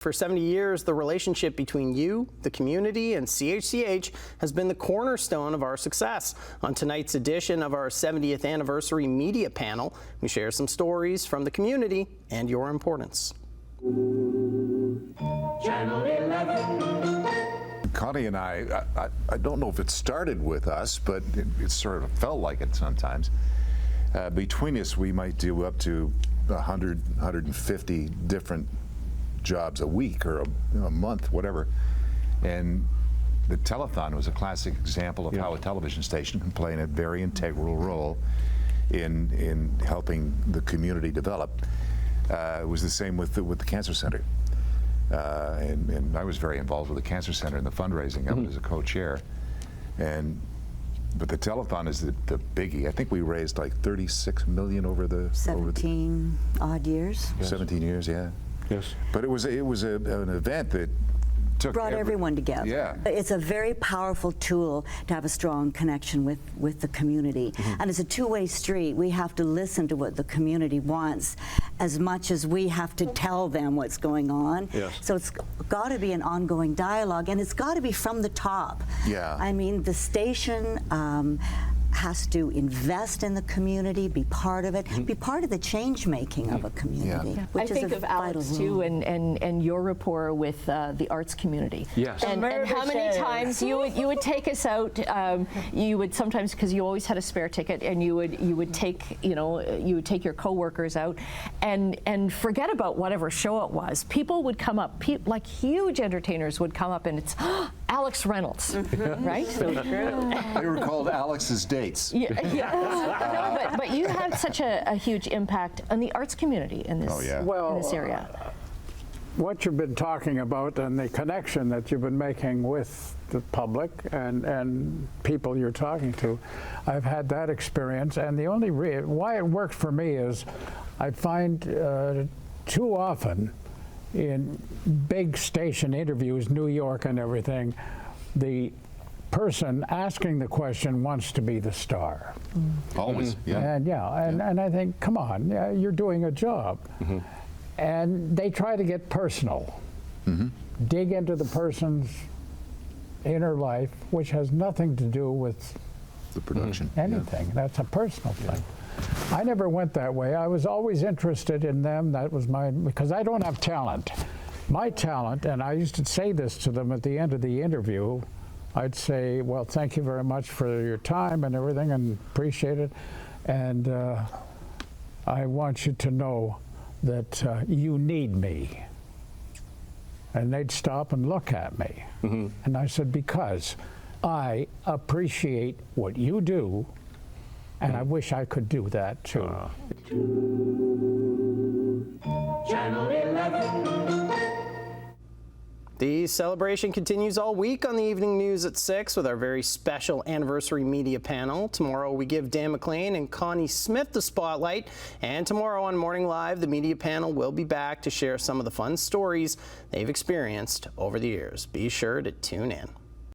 For 70 years, the relationship between you, the community, and CHCH has been the cornerstone of our success. On tonight's edition of our 70th anniversary media panel, we share some stories from the community and your importance. Channel 11. Connie and I don't know if it started with us, but it sort of felt like it sometimes. Between us, we might do up to 100, 150 different jobs a week or a month, whatever. And the telethon was a classic example of how a television station can play a very integral role in helping the community develop. It was the same with the Cancer Center. And I was very involved with the Cancer Center and the fundraising of it as a co-chair. But the telethon is the biggie. I think we raised like 36 million over the 17 odd years. 17 years, yeah. Yes. But it was an event that brought everyone together. Yeah. It's a very powerful tool to have a strong connection with the community. And it's a two-way street. We have to listen to what the community wants as much as we have to tell them what's going on. Yes. So it's got to be an ongoing dialogue, and it's got to be from the top. Yeah. I mean, the station has to invest in the community, be part of it, be part of the change making of a community. Yeah. Which I think is a of Alex vital too, role. and your rapport with the arts community. Yes. And how many times you would take us out? You would sometimes, because you always had a spare ticket, and you would take your coworkers out, and forget about whatever show it was. People would come up, like huge entertainers would come up, and it's Alex Reynolds, right? So true. They were called Alex's dates. Yeah. No, but you have such a huge impact on the arts community in this, in this area. What you've been talking about and the connection that you've been making with the public and people you're talking to, I've had that experience, and the only why it worked for me is I find too often in big station interviews, New York and everything, the person asking the question wants to be the star. Always, And and I think, come on, you're doing a job. And they try to get personal, dig into the person's inner life, which has nothing to do with the production. anything. That's a personal thing. I never went that way. I was always interested in them. That was because I don't have talent. My talent, and I used to say this to them at the end of the interview, I'd say, well, thank you very much for your time and everything, and appreciate it. And I want you to know that you need me. And they'd stop and look at me. And I said, because I appreciate what you do, and I wish I could do that too. Channel 11. The celebration continues all week on the evening news at 6 with our very special anniversary media panel. Tomorrow we give Dan McLean and Connie Smith the spotlight, and tomorrow on Morning Live the media panel will be back to share some of the fun stories they've experienced over the years. Be sure to tune in.